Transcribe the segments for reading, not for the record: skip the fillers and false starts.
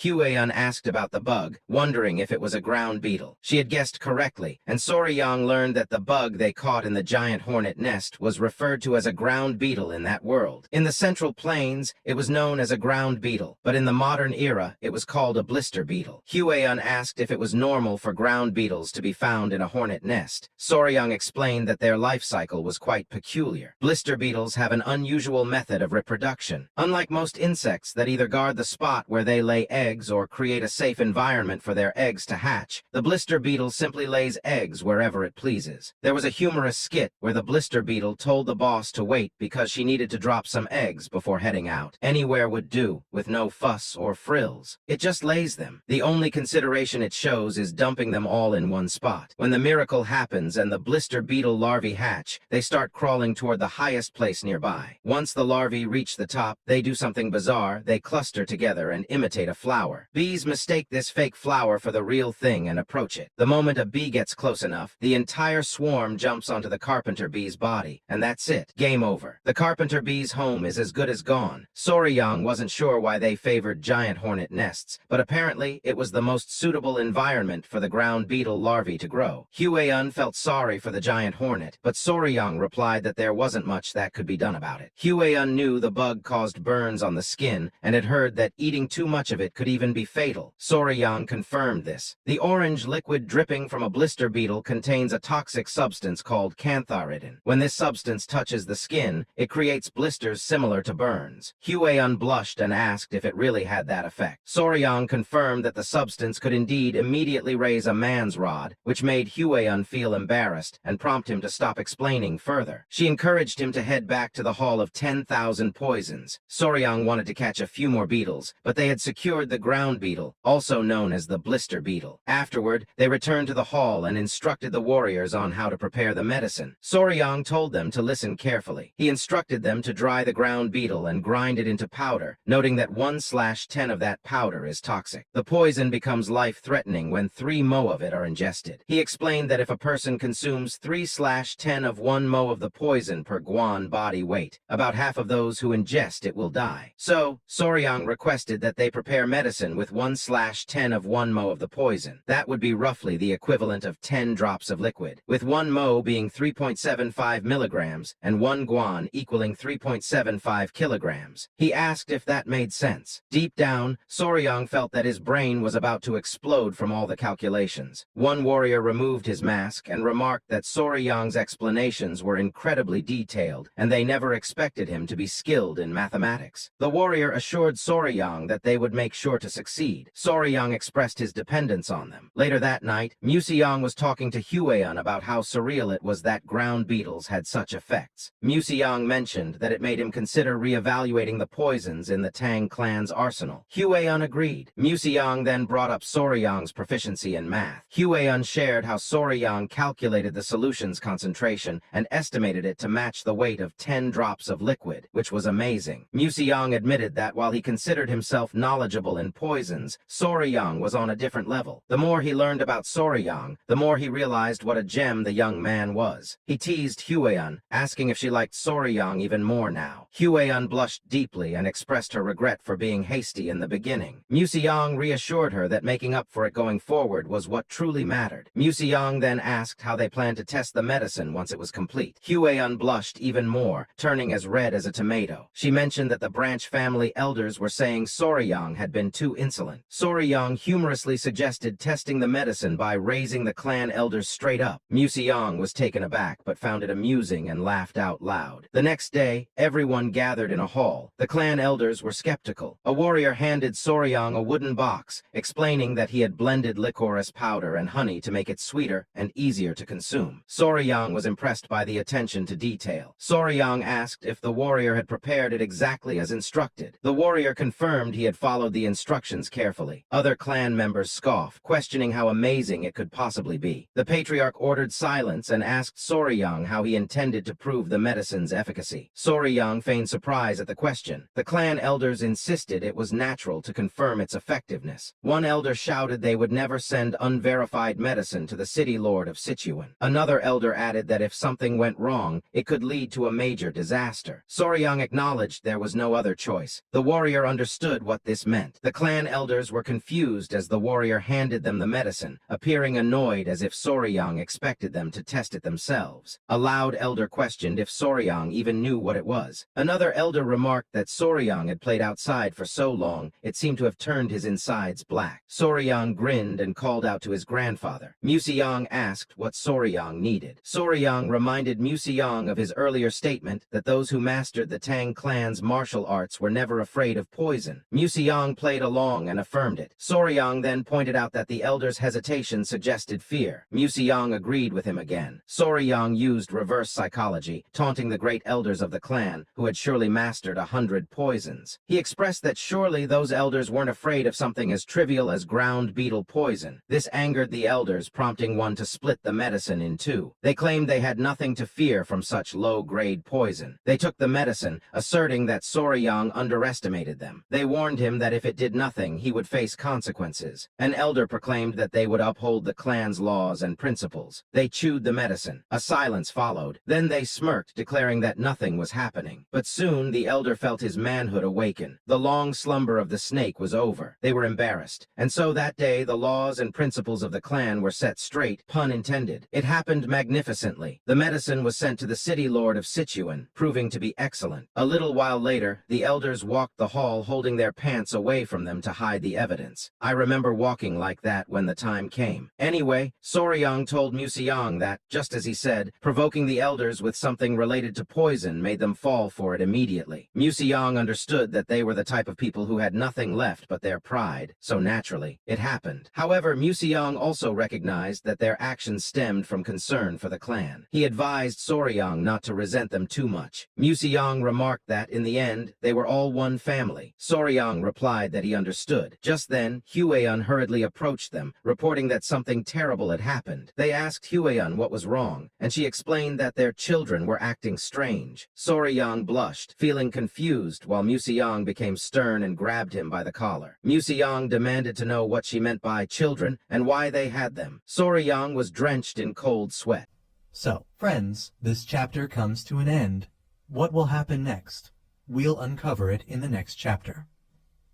Hueyun asked about the bug, wondering if it was a ground beetle. She had guessed correctly, and Soryang learned that the bug they caught in the giant hornet nest was referred to as a ground beetle in that world. In the Central Plains, it was known as a ground beetle, but in the modern era, it was called a blister beetle. Hueyun asked if it was normal for ground beetles to be found in a hornet nest. Soryang explained that their life cycle was quite peculiar. Blister beetles have an unusual method of reproduction. Unlike most insects that either guard the spot where they lay eggs or create a safe environment for their eggs to hatch, the blister beetle simply lays eggs wherever it pleases. There was a humorous skit where the blister beetle told the boss to wait because she needed to drop some eggs before heading out. Anywhere would do, with no fuss or frills. It just lays them. The only consideration it shows is dumping them all in one spot. When the miracle happens and the blister beetle larvae hatch, they start crawling toward the highest place nearby. Once the larvae reach the top, they do something bizarre. They cluster together and imitate a flower. Bees mistake this fake flower for the real thing and approach it. The moment a bee gets close enough, the entire swarm jumps onto the carpenter bee's body, and that's it. Game over. The carpenter bee's home is as good as gone. Soryang wasn't sure why they favored giant hornet nests, but apparently it was the most suitable environment for the ground beetle larvae to grow. Hueyun felt sorry for the giant hornet, but Soryang replied that there wasn't much that could be done about it. Hueyun knew the bug caused burns on the skin and had heard that eating too much of it could even be fatal. Soryang confirmed this. The orange liquid dripping from a blister beetle contains a toxic substance called cantharidin. When this substance touches the skin, it creates blisters similar to burns. Hueyun blushed and asked if it really had that effect. Soryang confirmed that the substance could indeed immediately raise a man's rod, which made Hueyun feel embarrassed and prompt him to stop explaining further. She encouraged him to head back to the Hall of 10,000 Poisons. Soryang wanted to catch a few more beetles, but they had secured the ground beetle, also known as the blister beetle. Afterward, they returned to the hall and instructed the warriors on how to prepare the medicine. Soryang told them to listen carefully. He instructed them to dry the ground beetle and grind it into powder, noting that 1/10 of that powder is toxic. The poison becomes life-threatening when 3 mo of it are ingested. He explained that if a person consumes 3/10 of 1 mo of the poison per guan body weight, about half of those who ingest it will die. So, Soryang requested that they prepare medicine with 1/10 of 1 mo of the poison. That would be roughly the equivalent of 10 drops of liquid, with 1 mo being 3.75 milligrams and 1 guan equaling 3.75 kilograms. He asked if that made sense. Deep down, Soryang felt that his brain was about to explode from all the calculations. One warrior removed his mask and remarked that Soryang's explanations were incredibly detailed, and they never expected him to be skilled in mathematics. The warrior assured Soryang that they would make sure to succeed. Soryang expressed his dependence on them. Later that night, Museong was talking to Hueyun about how surreal it was that ground beetles had such effects. Museong mentioned that it made him consider reevaluating the poisons in the Tang clan's arsenal. Hueyun agreed. Museong then brought up Soryang's proficiency in math. Hueyun shared how Soryang calculated the solution's concentration and estimated it to match the weight of 10 drops of liquid, which was amazing. Museong admitted that while he considered himself knowledgeable in poisons, Soryang was on a different level. The more he learned about Soryang, the more he realized what a gem the young man was. He teased Hueyun, asking if she liked Soryang even more now. Hueyun blushed deeply and expressed her regret for being hasty in the beginning. Museong reassured her that making up for it going forward was what truly mattered. Museong then asked how they planned to test the medicine once it was complete. Hueyun blushed even more, turning as red as a tomato. She mentioned that the branch family elders were saying Soryang had been too insolent. Soryang humorously suggested testing the medicine by raising the clan elders straight up. Museong was taken aback but found it amusing and laughed out loud. The next day, everyone gathered in a hall. The clan elders were skeptical. A warrior handed Soryang a wooden box, explaining that he had blended licorice powder and honey to make it sweeter and easier to consume. Soryang was impressed by the attention to detail. Soryang asked if the warrior had prepared it exactly as instructed. The warrior confirmed he had followed the instructions carefully. Other clan members scoffed, questioning how amazing it could possibly be. The patriarch ordered silence and asked Soryang how he intended to prove the medicine's efficacy. Soryang feigned surprise at the question. The clan elders insisted it was natural to confirm its effectiveness. One elder shouted they would never send unverified medicine to the city lord of Sichuan. Another elder added that if something went wrong, it could lead to a major disaster. Soryang acknowledged there was no other choice. The warrior understood what this meant. The The clan elders were confused as the warrior handed them the medicine, appearing annoyed as if Soryang expected them to test it themselves. A loud elder questioned if Soryang even knew what it was. Another elder remarked that Soryang had played outside for so long, it seemed to have turned his insides black. Soryang grinned and called out to his grandfather. Museong asked what Soryang needed. Soryang reminded Museong of his earlier statement that those who mastered the Tang clan's martial arts were never afraid of poison. Museong played along and affirmed it. Soryang then pointed out that the elder's hesitation suggested fear. Museong agreed with him again. Soryang used reverse psychology, taunting the great elders of the clan, who had surely mastered 100 poisons. He expressed that surely those elders weren't afraid of something as trivial as ground beetle poison. This angered the elders, prompting one to split the medicine in two. They claimed they had nothing to fear from such low-grade poison. They took the medicine, asserting that Soryang underestimated them. They warned him that if it did nothing, he would face consequences. An elder proclaimed that they would uphold the clan's laws and principles. They chewed the medicine. A silence followed. Then they smirked, declaring that nothing was happening. But soon the elder felt his manhood awaken. The long slumber of the snake was over. They were embarrassed. And so that day the laws and principles of the clan were set straight, pun intended. It happened magnificently. The medicine was sent to the city lord of Sichuan, proving to be excellent. A little while later, the elders walked the hall holding their pants away from them to hide the evidence. I remember walking like that when the time came. Anyway, Soryang told Museong that, just as he said, provoking the elders with something related to poison made them fall for it immediately. Museong understood that they were the type of people who had nothing left but their pride, so naturally, it happened. However, Museong also recognized that their actions stemmed from concern for the clan. He advised Soryang not to resent them too much. Museong remarked that, in the end, they were all one family. Soryang replied that he understood. Just then, Hueun hurriedly approached them, reporting that something terrible had happened. They asked Hueun what was wrong, and she explained that their children were acting strange. Soryang blushed, feeling confused, while Museong became stern and grabbed him by the collar. Museong demanded to know what she meant by children and why they had them. Soryang was drenched in cold sweat. So, friends, this chapter comes to an end. What will happen next? We'll uncover it in the next chapter.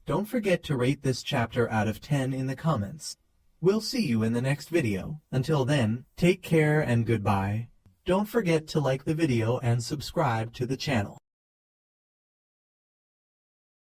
Don't forget to rate this chapter out of 10 in the comments. We'll see you in the next video. Until then, take care and goodbye. Don't forget to like the video and subscribe to the channel.